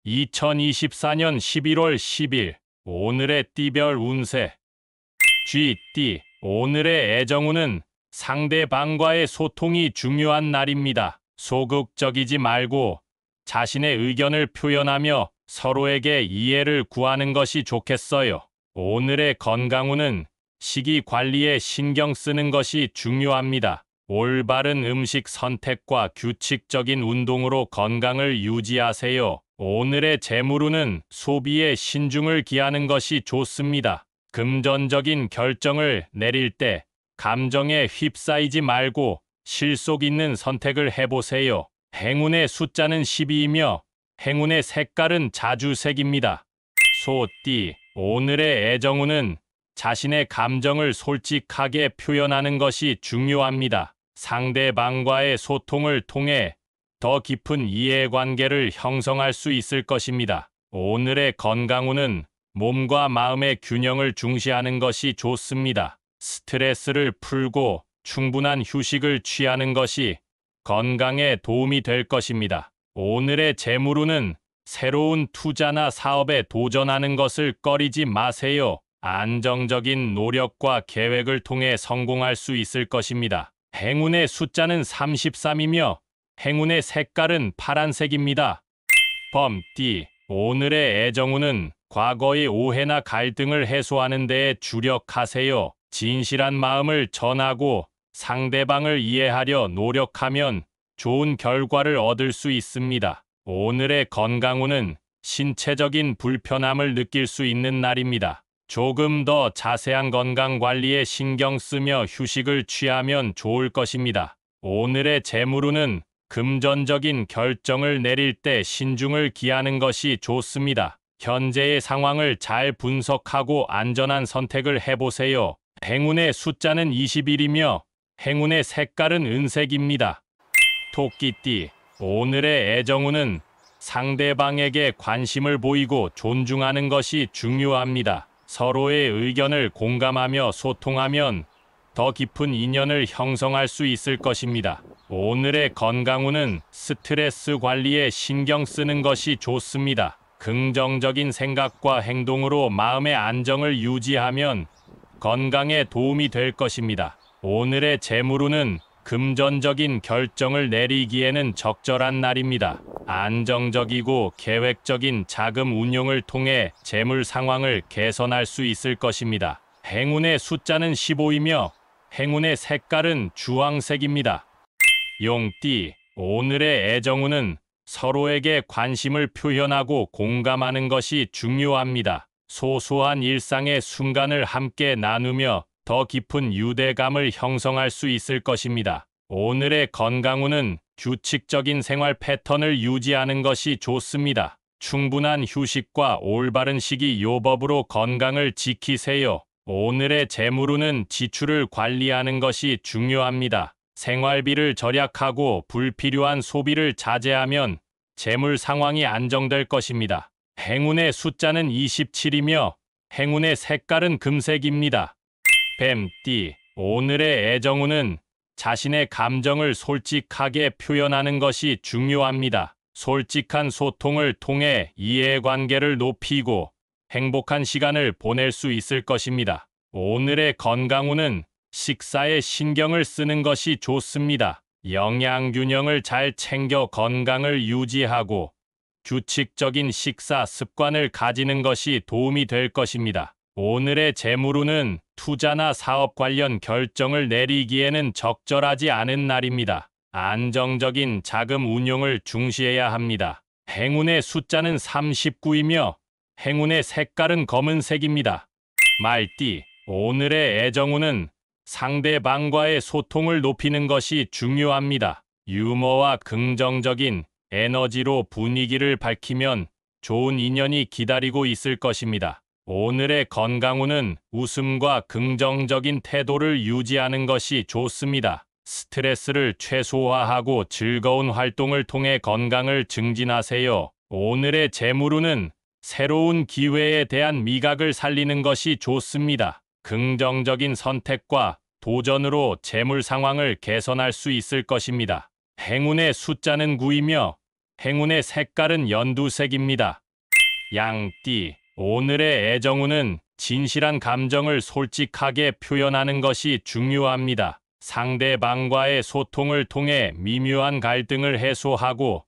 2024년 11월 10일 오늘의 띠별 운세. 쥐띠. 오늘의 애정운은 상대방과의 소통이 중요한 날입니다. 소극적이지 말고 자신의 의견을 표현하며 서로에게 이해를 구하는 것이 좋겠어요. 오늘의 건강운은 식이 관리에 신경 쓰는 것이 중요합니다. 올바른 음식 선택과 규칙적인 운동으로 건강을 유지하세요. 오늘의 재물운은 소비에 신중을 기하는 것이 좋습니다. 금전적인 결정을 내릴 때 감정에 휩싸이지 말고 실속 있는 선택을 해보세요. 행운의 숫자는 12이며 행운의 색깔은 자주색입니다. 소띠. 오늘의 애정운은 자신의 감정을 솔직하게 표현하는 것이 중요합니다. 상대방과의 소통을 통해 더 깊은 이해관계를 형성할 수 있을 것입니다. 오늘의 건강운은 몸과 마음의 균형을 중시하는 것이 좋습니다. 스트레스를 풀고 충분한 휴식을 취하는 것이 건강에 도움이 될 것입니다. 오늘의 재물운은 새로운 투자나 사업에 도전하는 것을 꺼리지 마세요. 안정적인 노력과 계획을 통해 성공할 수 있을 것입니다. 행운의 숫자는 33이며 행운의 색깔은 파란색입니다. 범띠. 오늘의 애정운은 과거의 오해나 갈등을 해소하는 데에 주력하세요. 진실한 마음을 전하고 상대방을 이해하려 노력하면 좋은 결과를 얻을 수 있습니다. 오늘의 건강운은 신체적인 불편함을 느낄 수 있는 날입니다. 조금 더 자세한 건강 관리에 신경 쓰며 휴식을 취하면 좋을 것입니다. 오늘의 재물운은 금전적인 결정을 내릴 때 신중을 기하는 것이 좋습니다. 현재의 상황을 잘 분석하고 안전한 선택을 해보세요. 행운의 숫자는 21이며 행운의 색깔은 은색입니다. 토끼띠. 오늘의 애정운은 상대방에게 관심을 보이고 존중하는 것이 중요합니다. 서로의 의견을 공감하며 소통하면 더 깊은 인연을 형성할 수 있을 것입니다. 오늘의 건강운은 스트레스 관리에 신경 쓰는 것이 좋습니다. 긍정적인 생각과 행동으로 마음의 안정을 유지하면 건강에 도움이 될 것입니다. 오늘의 재물운은 금전적인 결정을 내리기에는 적절한 날입니다. 안정적이고 계획적인 자금 운용을 통해 재물 상황을 개선할 수 있을 것입니다. 행운의 숫자는 15이며 행운의 색깔은 주황색입니다. 용띠. 오늘의 애정운은 서로에게 관심을 표현하고 공감하는 것이 중요합니다. 소소한 일상의 순간을 함께 나누며 더 깊은 유대감을 형성할 수 있을 것입니다. 오늘의 건강운은 규칙적인 생활 패턴을 유지하는 것이 좋습니다. 충분한 휴식과 올바른 식이요법으로 건강을 지키세요. 오늘의 재물운은 지출을 관리하는 것이 중요합니다. 생활비를 절약하고 불필요한 소비를 자제하면 재물 상황이 안정될 것입니다. 행운의 숫자는 27이며 행운의 색깔은 금색입니다. 뱀띠. 오늘의 애정운은 자신의 감정을 솔직하게 표현하는 것이 중요합니다. 솔직한 소통을 통해 이해관계를 높이고 행복한 시간을 보낼 수 있을 것입니다. 오늘의 건강운은 식사에 신경을 쓰는 것이 좋습니다. 영양균형을 잘 챙겨 건강을 유지하고 규칙적인 식사 습관을 가지는 것이 도움이 될 것입니다. 오늘의 재물운은 투자나 사업 관련 결정을 내리기에는 적절하지 않은 날입니다. 안정적인 자금 운용을 중시해야 합니다. 행운의 숫자는 39이며 행운의 색깔은 검은색입니다. 말띠. 오늘의 애정운은 상대방과의 소통을 높이는 것이 중요합니다. 유머와 긍정적인 에너지로 분위기를 밝히면 좋은 인연이 기다리고 있을 것입니다. 오늘의 건강운은 웃음과 긍정적인 태도를 유지하는 것이 좋습니다. 스트레스를 최소화하고 즐거운 활동을 통해 건강을 증진하세요. 오늘의 재물운은 새로운 기회에 대한 미각을 살리는 것이 좋습니다. 긍정적인 선택과 도전으로 재물 상황을 개선할 수 있을 것입니다. 행운의 숫자는 9이며 행운의 색깔은 연두색입니다. 양띠, 오늘의 애정운은 진실한 감정을 솔직하게 표현하는 것이 중요합니다. 상대방과의 소통을 통해 미묘한 갈등을 해소하고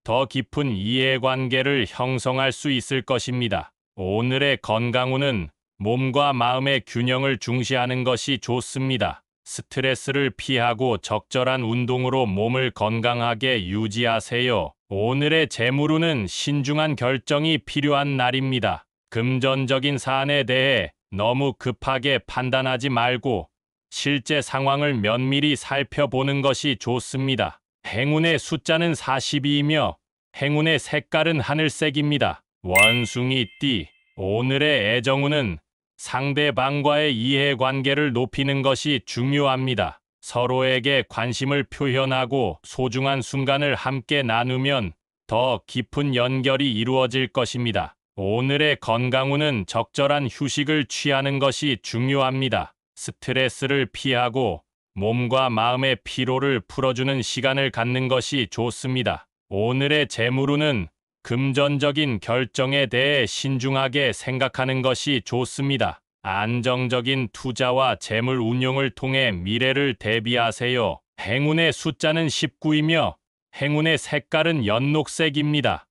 더 깊은 이해관계를 형성할 수 있을 것입니다. 오늘의 건강운은 몸과 마음의 균형을 중시하는 것이 좋습니다. 스트레스를 피하고 적절한 운동으로 몸을 건강하게 유지하세요. 오늘의 재물운은 신중한 결정이 필요한 날입니다. 금전적인 사안에 대해 너무 급하게 판단하지 말고 실제 상황을 면밀히 살펴보는 것이 좋습니다. 행운의 숫자는 42이며 행운의 색깔은 하늘색입니다. 원숭이띠, 오늘의 애정운은 상대방과의 이해관계를 높이는 것이 중요합니다. 서로에게 관심을 표현하고 소중한 순간을 함께 나누면 더 깊은 연결이 이루어질 것입니다. 오늘의 건강운은 적절한 휴식을 취하는 것이 중요합니다. 스트레스를 피하고 몸과 마음의 피로를 풀어주는 시간을 갖는 것이 좋습니다. 오늘의 재물운은 금전적인 결정에 대해 신중하게 생각하는 것이 좋습니다. 안정적인 투자와 재물 운용을 통해 미래를 대비하세요. 행운의 숫자는 19이며 행운의 색깔은 연녹색입니다.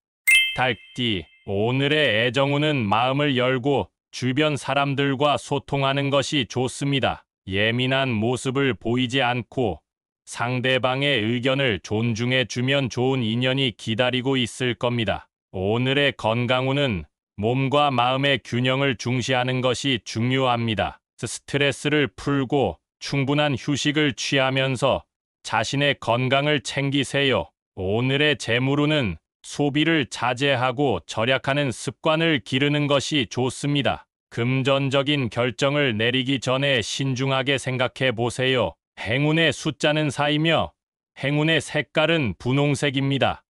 닭띠, 오늘의 애정운은 마음을 열고 주변 사람들과 소통하는 것이 좋습니다. 예민한 모습을 보이지 않고 상대방의 의견을 존중해 주면 좋은 인연이 기다리고 있을 겁니다. 오늘의 건강운은 몸과 마음의 균형을 중시하는 것이 중요합니다. 스트레스를 풀고 충분한 휴식을 취하면서 자신의 건강을 챙기세요. 오늘의 재물운은 소비를 자제하고 절약하는 습관을 기르는 것이 좋습니다. 금전적인 결정을 내리기 전에 신중하게 생각해 보세요. 행운의 숫자는 4이며 행운의 색깔은 분홍색입니다.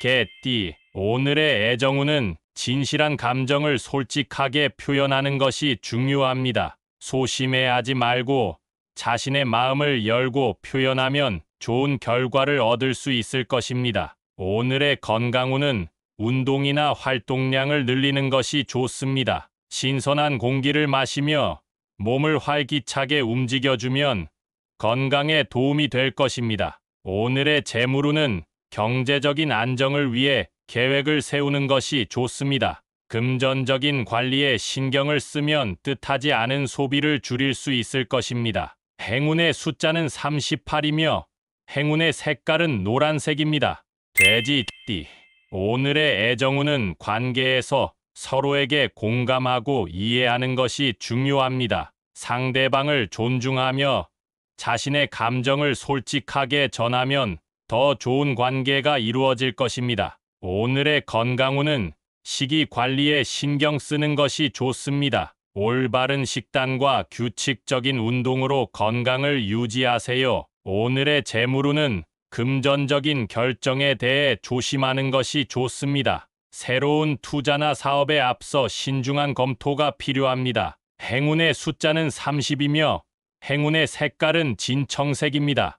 개띠, 오늘의 애정운은 진실한 감정을 솔직하게 표현하는 것이 중요합니다. 소심해하지 말고 자신의 마음을 열고 표현하면 좋은 결과를 얻을 수 있을 것입니다. 오늘의 건강운은 운동이나 활동량을 늘리는 것이 좋습니다. 신선한 공기를 마시며 몸을 활기차게 움직여주면 건강에 도움이 될 것입니다. 오늘의 재물운은 경제적인 안정을 위해 계획을 세우는 것이 좋습니다. 금전적인 관리에 신경을 쓰면 뜻하지 않은 소비를 줄일 수 있을 것입니다. 행운의 숫자는 38이며 행운의 색깔은 노란색입니다. 돼지띠, 오늘의 애정운은 관계에서 서로에게 공감하고 이해하는 것이 중요합니다. 상대방을 존중하며 자신의 감정을 솔직하게 전하면 더 좋은 관계가 이루어질 것입니다. 오늘의 건강운은 식이 관리에 신경 쓰는 것이 좋습니다. 올바른 식단과 규칙적인 운동으로 건강을 유지하세요. 오늘의 재물운은 금전적인 결정에 대해 조심하는 것이 좋습니다. 새로운 투자나 사업에 앞서 신중한 검토가 필요합니다. 행운의 숫자는 30이며 행운의 색깔은 진청색입니다.